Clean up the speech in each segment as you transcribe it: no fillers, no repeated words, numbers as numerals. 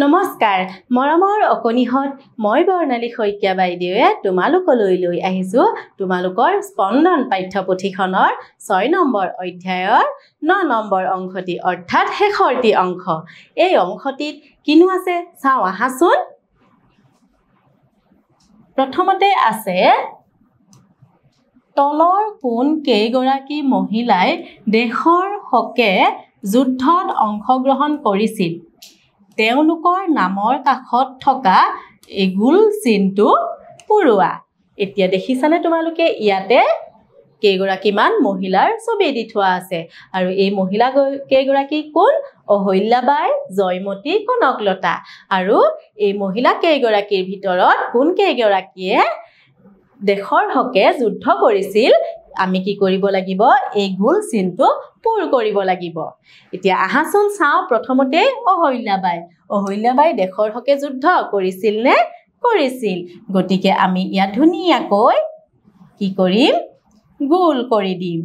নমস্কাৰ মৰমৰ অকনিহত মই বৰ্ণালী শইকীয়া বাইদেৱে তোমালোকলৈ লৈ আহিছো তোমালোকৰ স্পন্দন পাঠ্যপুথিখনৰ 6 নম্বৰ অধ্যায়ৰ 9 নম্বৰ অংশটি অৰ্থাৎ শেষৰটি অংশ এই অংশটিত কিনো আছে চাও আহাচোন প্ৰথমতে আছে তলৰ কোন কেইগৰাকী মহিলাই দেশৰ হকে যুদ্ধত অংশগ্ৰহণ কৰিছিল তেওঁলোকৰ নামৰ কাষত থকা এগুল চিনটো পুৰুৱা এতিয়া দেখিছানে তোমালোকে ইয়াতে কেইগৰাকীমান মহিলাৰ ছবি দি থোৱা আছে আৰু এই মহিলা কেইগৰাকী কোন অহল্যাবাই জয়মতী কনকলতা আৰু এই মহিলা কেইগৰাকীৰ ভিতৰত কোন কেইগৰাকীয়ে দেশৰ হকে যুদ্ধ কৰিছিল আমি কি কৰিব লাগিব এই গোল চিনটো পুৰ কৰিব লাগিব এতিয়া আহাচোন চাও প্ৰথমতে অহল্যাবাই দেশৰ হকে যুদ্ধ কৰিছিল নে কৰিছিল গতিকে আমি ইয়া ধুনিয়াকৈ কি কৰিম গোল কৰি দিম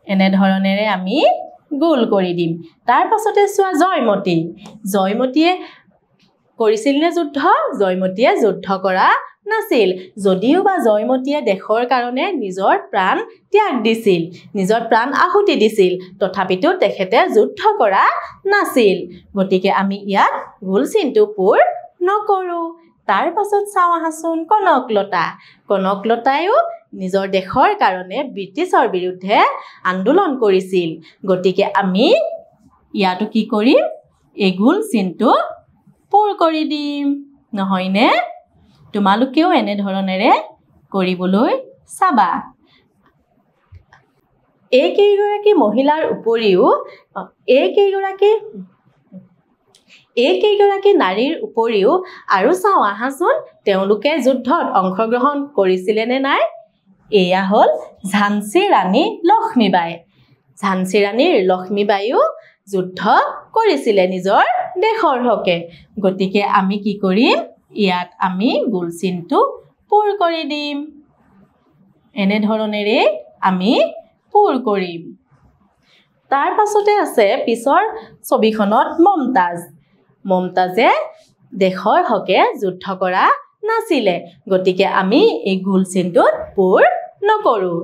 এনে ধৰণেৰে আমি গোল কৰি দিম তাৰ পাছতে চোৱা জয়মতীয়ে কৰিছিল নে যুদ্ধ জয়মতীয়ে যুদ্ধ কৰা নাছিল যদিও বা জয়মতীয়ে দেশৰ কাৰণে নিজৰ প্ৰাণ ত্যাগ দিছিল নিজৰ প্ৰাণ আহুতি দিছিল তথাপিতো তেখেতে যুদ্ধ কৰা নাছিল গতিকে আমি ইয়াত গোল চিনটো পুৰ নকৰো তাৰ পাছত চাও আহাচোন কনকলতায়ো নিজৰ দেশৰ কাৰণে ব্ৰিটিছৰ বিৰুদ্ধে আন্দোলন কৰিছিল গতিকে আমি ইয়াতো কি কৰিম এই গোল চিনটো পুৰ কৰি দিম নহয়নে তোমালোকেও এনে ধৰণেৰে কৰিবলৈ চাবা এই কেইগৰাকী মহিলাৰ উপৰিও এই কেইগৰাকী নাৰীৰ উপৰিও আৰু চাও আহাচোন তেওঁলোকে যুদ্ধত অংশগ্ৰহণ কৰিছিলে নে নাই এয়া হ'ল ঝান্সী ৰাণী লক্ষ্মীবাইও যুদ্ধ কৰিছিলে নিজৰ দেশৰ হকে গতিকে আমি কি কৰিম ইয়াত আমি গোল চিনটো পুৰ কৰি দিম এনে ধৰণেৰে আমি পুৰ কৰিম তাৰ পাছতে আছে পিছৰ ছবিখনত মমতাজে দেশৰ হকে যুদ্ধ কৰা নাছিলে গতিকে আমি এই গোল চিনটোত পুৰ নকৰো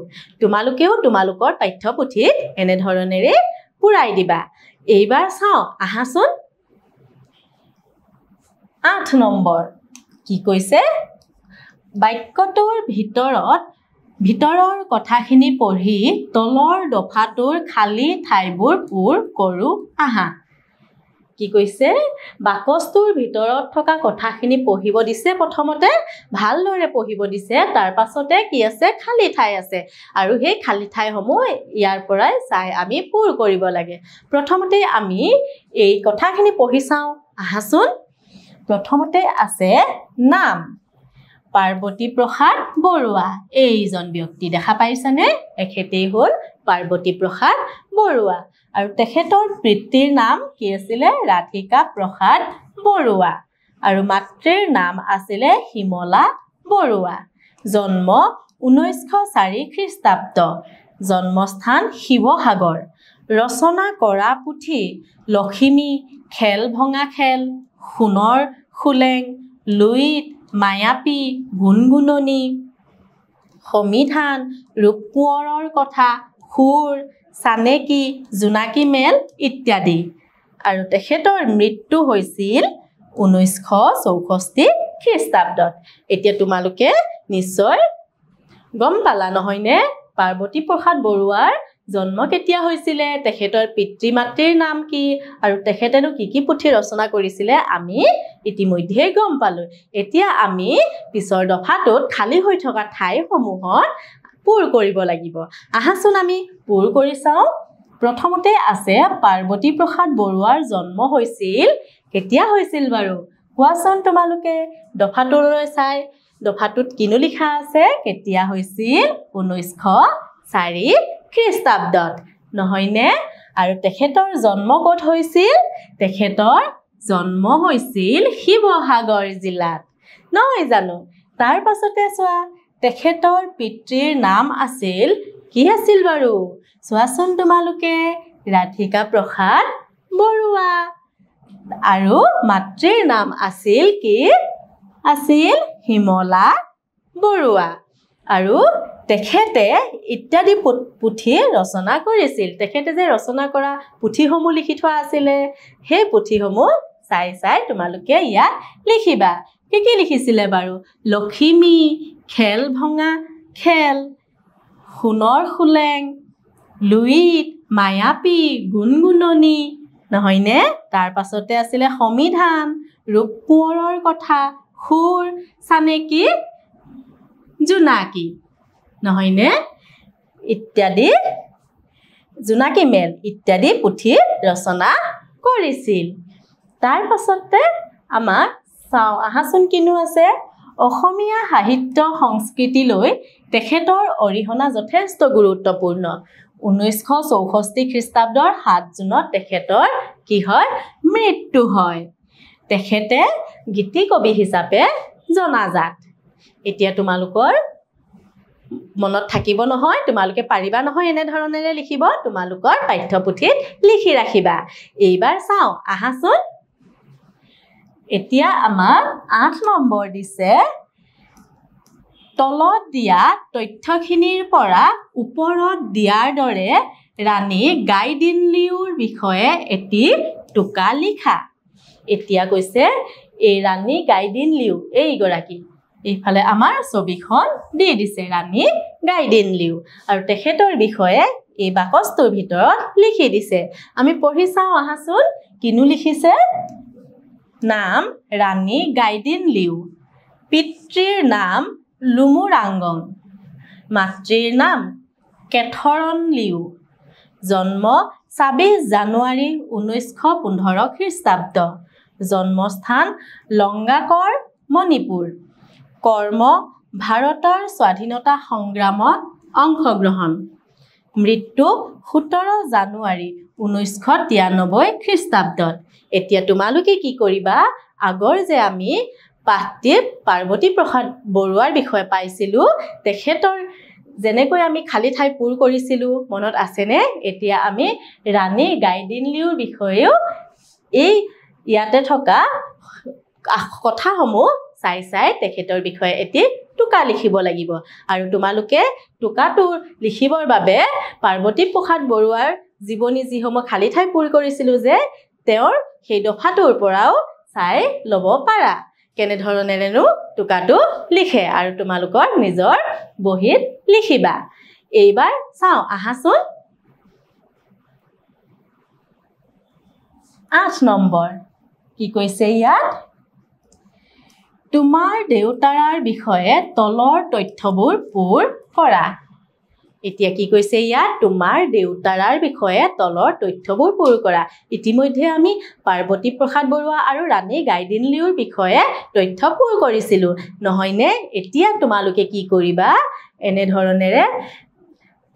তোমালোকেও তোমালোকৰ পাঠ্যপুথিত এনে ধৰণেৰে পুৰাই দিবা এইবাৰ চাও আহাচোন 8 নম্বৰ কি কৈছে বাক্যটোৰ ভিতৰৰ কথাখিনি পঢ়ি তলৰ দফাটোৰ খালী ঠাইবোৰ পূৰ কৰো আহা কি কৈছে বাকচটোৰ ভিতৰত থকা কথাখিনি পঢ়িব দিছে প্ৰথমতে ভালদৰে পঢ়িব দিছে তাৰ পাছতে কি আছে খালী ঠাই আছে আৰু সেই খালী ঠাইসমূহ ইয়াৰ পৰাই চাই আমি পূৰ কৰিব লাগে প্ৰথমতে আমি এই কথাখিনি পঢ়ি চাও আহাচোন প্ৰথমতে আছে নাম পাৰ্বতী প্ৰসাদ বৰুৱা এইজন ব্যক্তি দেখা পাইছানে এখেতেই হ'ল পাৰ্বতী প্ৰসাদ বৰুৱা আৰু তেখেতৰ পিতৃৰ নাম কি আছিল ৰাধিকা প্ৰসাদ বৰুৱা আৰু মাতৃৰ নাম আছিল হিমলা বৰুৱা জন্ম 1904 খ্ৰীষ্টাব্দ জন্মস্থান শিৱসাগৰ ৰচনা কৰা পুথি লখিমী খেল ভঙা খেল সোণৰ খুলেং লুইত মায়াপী গুণগুণনি সমিধান ৰূপকোঁৱৰৰ কথা সুৰ চানেকি জোনাকী মেল ইত্যাদি আৰু তেখেতৰ মৃত্যু হৈছিল 1964 খ্ৰীষ্টাব্দত এতিয়া তোমালোকে নিশ্চয় গম পালা নহয়নে পাৰ্বতী প্ৰসাদ বৰুৱাৰ জন্ম কেতিয়া হৈছিলে তেখেতৰ পিতৃ মাতৃৰ নাম কি আৰু তেখেতেনো কি পুথি ৰচনা কৰিছিলে আমি ইতিমধ্যে গম পালো এতিয়া আমি পিছৰ দফাটোত খালী হৈ থকা ঠাইসমূহত পূৰ কৰিব লাগিব আহাচোন আমি পূৰ কৰি চাও প্ৰথমতে আছে পাৰ্বতী প্ৰসাদ বৰুৱাৰ জন্ম হৈছিল কেতিয়া হৈছিল বাৰু কোৱাচোন তোমালোকে দফাটোলৈ চাই দফাটোত কিনো লিখা আছে কেতিয়া হৈছিল 1904 খ্ৰীষ্টাব্দত নহয়নে আৰু তেখেতৰ জন্ম ক'ত হৈছিল তেখেতৰ জন্ম হৈছিল শিৱসাগৰ জিলাত নহয় জানো তাৰ পাছতে চোৱা তেখেতৰ পিতৃৰ নাম আছিল কি আছিল বাৰু চোৱাচোন তোমালোকে ৰাধিকা প্ৰসাদ বৰুৱা আৰু মাতৃৰ নাম আছিল কি আছিল হিমলা বৰুৱা আৰু তেখেতে ইত্যাদি পুথি ৰচনা কৰিছিল তেখেতে যে ৰচনা কৰা পুথিসমূহ লিখি থোৱা আছিলে সেই পুথিসমূহ চাই চাই তোমালোকে ইয়াত লিখিবা কি লিখিছিলে বাৰু লখিমী খেল ভঙা খেল সোণৰ খুলেং লুইত মায়াপী গুণগুণনি নহয়নে তাৰ পাছতে আছিলে সমিধান ৰূপ কোঁৱৰৰ কথা সুৰ চানেকি জোনাকী নহয়নে ইত্যাদি জোনাকী মেল ইত্যাদি পুথি ৰচনা কৰিছিল তাৰ পাছতে আমাৰ চাও আহাচোন কিনো আছে অসমীয়া সাহিত্য সংস্কৃতিলৈ তেখেতৰ অৰিহণা যথেষ্ট গুৰুত্বপূৰ্ণ 1964 খ্ৰীষ্টাব্দৰ 7 জুনত তেখেতৰ কি হয় মৃত্যু হয় তেখেতে গীতি কবি হিচাপে জনাজাত এতিয়া তোমালোকৰ মনত থাকিব নহয় তোমালোকে পাৰিবা নহয় এনে ধৰণেৰে লিখিব তোমালোকৰ পাঠ্যপুথিত লিখি ৰাখিবা এইবাৰ চাও আহাচোন এতিয়া আমাৰ 8 নম্বৰ দিছে তলত দিয়া তথ্যখিনিৰ পৰা ওপৰত দিয়াৰ দৰে ৰাণী গাইদিনলিউৰ বিষয়ে এটি টুকা লিখা এতিয়া কৈছে এই ৰাণী গাইদিনলিউ এইগৰাকী এইফালে আমাৰ ছবিখন দি দিছে ৰাণী গাইদিনলিউ আৰু তেখেতৰ বিষয়ে এই বাকচটোৰ ভিতৰত লিখি দিছে আমি পঢ়ি চাও আহাচোন কিনো লিখিছে নাম ৰাণী গাইদিনলিউ পিতৃৰ নাম লুমুৰাংগন মাতৃৰ নাম কেথৰনলিউ জন্ম 26 জানুৱাৰী 1915 খ্ৰীষ্টাব্দ জন্মস্থান লংগাকৰ মণিপুৰ কৰ্ম ভাৰতৰ স্বাধীনতা সংগ্ৰামত অংশগ্ৰহণ মৃত্যু 17 জানুৱাৰী 1993 খ্ৰীষ্টাব্দত এতিয়া তোমালোকে কি কৰিবা আগৰ যে আমি পাঠটিত পাৰ্বতী প্ৰসাদ বৰুৱাৰ বিষয়ে পাইছিলো তেখেতৰ যেনেকৈ আমি খালি ঠাই পূৰ কৰিছিলো মনত আছেনে এতিয়া আমি ৰাণী গাইদিনলিউৰ বিষয়েও এই ইয়াতে থকা কথাসমূহ চাই চাই তেখেতৰ বিষয়ে এটি টুকা লিখিব লাগিব আৰু তোমালোকে টুকাটো লিখিবৰ বাবে পাৰ্বতী প্ৰসাদ বৰুৱাৰ জীৱনী যিসমূহ খালি ঠাই পূৰ কৰিছিলো যে তেওঁৰ সেই দফাটোৰ পৰাও চাই ল'ব পাৰা কেনে ধৰণেৰেনো টুকাটো লিখে আৰু তোমালোকৰ নিজৰ বহিত লিখিবা এইবাৰ চাও আহাচোন 8 নম্বৰ কি কৈছে ইয়াত তোমাৰ দেউতাৰাৰ বিষয়ে তলৰ তথ্যবোৰ পূৰ কৰা এতিয়া কি কৈছে ইয়াত তোমাৰ দেউতাৰাৰ বিষয়ে তলৰ তথ্যবোৰ পূৰ কৰা ইতিমধ্যে আমি পাৰ্বতী প্ৰসাদ বৰুৱা আৰু ৰাণী গাইদিনলিউৰ বিষয়ে তথ্য পূৰ কৰিছিলো নহয়নে এতিয়া তোমালোকে কি কৰিবা এনে ধৰণেৰে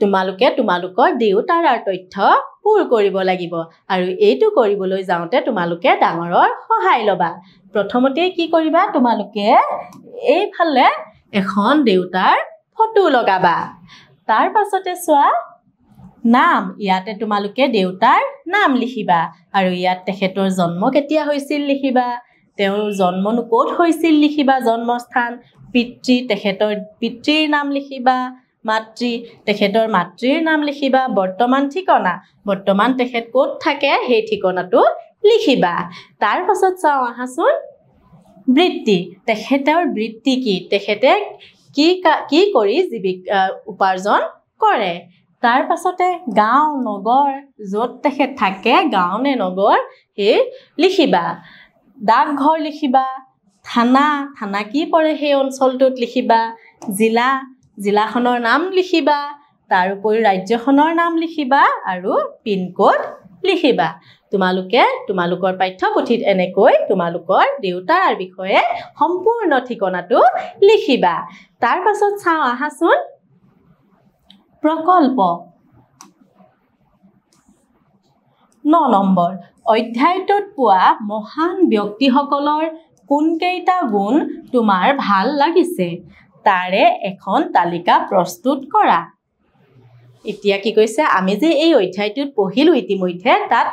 তোমালোকে তোমালোকৰ দেউতাৰাৰ তথ্য পূৰ কৰিব লাগিব আৰু এইটো কৰিবলৈ যাওঁতে তোমালোকে ডাঙৰৰ সহায় লবা প্ৰথমতে কি কৰিবা তোমালোকে এইফালে এখন দেউতাৰ ফটো লগাবা তাৰ পাছতে চোৱা নাম ইয়াতে তোমালোকে দেউতাৰ নাম লিখিবা আৰু ইয়াত তেখেতৰ জন্ম কেতিয়া হৈছিল লিখিবা তেওঁৰ জন্মনো ক'ত হৈছিল লিখিবা জন্মস্থান পিতৃ তেখেতৰ পিতৃৰ নাম লিখিবা মাতৃ তেখেতৰ মাতৃৰ নাম লিখিবা বৰ্তমান ঠিকনা বৰ্তমান তেখেত ক'ত থাকে সেই ঠিকনাটো লিখিবা তাৰ পাছত চাও আহাচোন বৃত্তি তেখেতৰ বৃত্তি কি তেখেতে কি কৰি জীৱিকা উপাৰ্জন কৰে তাৰ পাছতে গাঁও নগৰ য'ত তেখেত থাকে গাঁও নে নগৰ সেই লিখিবা ডাকঘৰ লিখিবা থানা কি পৰে সেই অঞ্চলটোত লিখিবা জিলাখনৰ নাম লিখিবা তাৰ উপৰি ৰাজ্যখনৰ নাম লিখিবা আৰু পিন কোড লিখিবা তোমালোকে তোমালোকৰ পাঠ্যপুথিত এনেকৈ তোমালোকৰ দেউতাৰ বিষয়ে সম্পূৰ্ণ ঠিকনাটো লিখিবা তাৰ পাছত চাও আহাচোন প্ৰকল্প 9 নম্বৰ অধ্যায়টোত পোৱা মহান ব্যক্তিসকলৰ কোনকেইটা গুণ তোমাৰ ভাল লাগিছে তাৰে এখন তালিকা প্ৰস্তুত কৰা এতিয়া কি কৈছে আমি যে এই অধ্যায়টোত পঢ়িলো ইতিমধ্যে তাত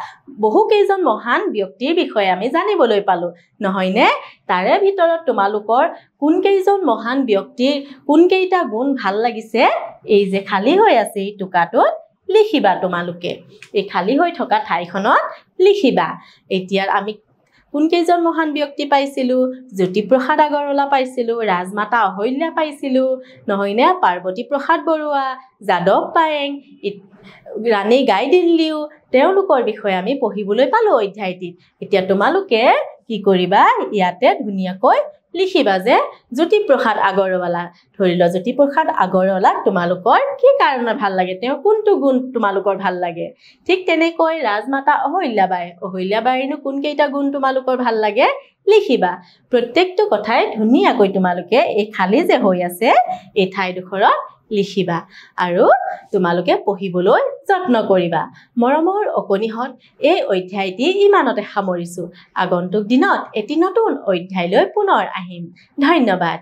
বহু কেইজন মহান ব্যক্তিৰ বিষয়ে আমি জানিবলৈ পালো নহয়নে তাৰে ভিতৰত তোমালোকৰ কোন কেইজন মহান ব্যক্তিৰ কোন কেইটা গুণ ভাল লাগিছে এই যে খালি হৈ আছে এই টুকাটোত লিখিবা তোমালোকে এই খালি হৈ থকা ঠাইখনত লিখিবা এতিয়া আমি কোন কেইজন মহান ব্যক্তি পাইছিলো জ্যোতিপ্ৰসাদ আগৰৱালা পাইছিলো ৰাজমাতা অহল্যা পাইছিলো নহয়নে পাৰ্বতী প্ৰসাদ বৰুৱা যাদৱ পায়েং ৰাণী গাইদিনলিউ তেওঁলোকৰ বিষয়ে আমি পঢ়িবলৈ পালো অধ্যায়টিত এতিয়া তোমালোকে কি কৰিবা ইয়াতে ধুনীয়াকৈ লিখিবা যে জ্যোতিপ্ৰসাদ আগৰৱালা ধৰি লও জ্যোতিপ্ৰসাদ আগৰৱালাক তোমালোকৰ কি কাৰণে ভাল লাগে তেওঁ কোনটো গুণ তোমালোকৰ ভাল লাগে ঠিক তেনেকৈ ৰাজমাতা অহল্যাবাইনো কোন কেইটা গুণ তোমালোকৰ ভাল লাগে লিখিবা প্ৰত্যেকটো কথাই ধুনীয়াকৈ তোমালোকে এই খালি যে হৈ আছে এই ঠাইডোখৰত লিখিবা আৰু তোমালোকে পঢ়িবলৈ যত্ন কৰিবা মৰমৰ অকণিহঁত এই অধ্যায়টি ইমানতে সামৰিছো আগন্তুক দিনত এটি নতুন অধ্যায়লৈ পুনৰ আহিম ধন্যবাদ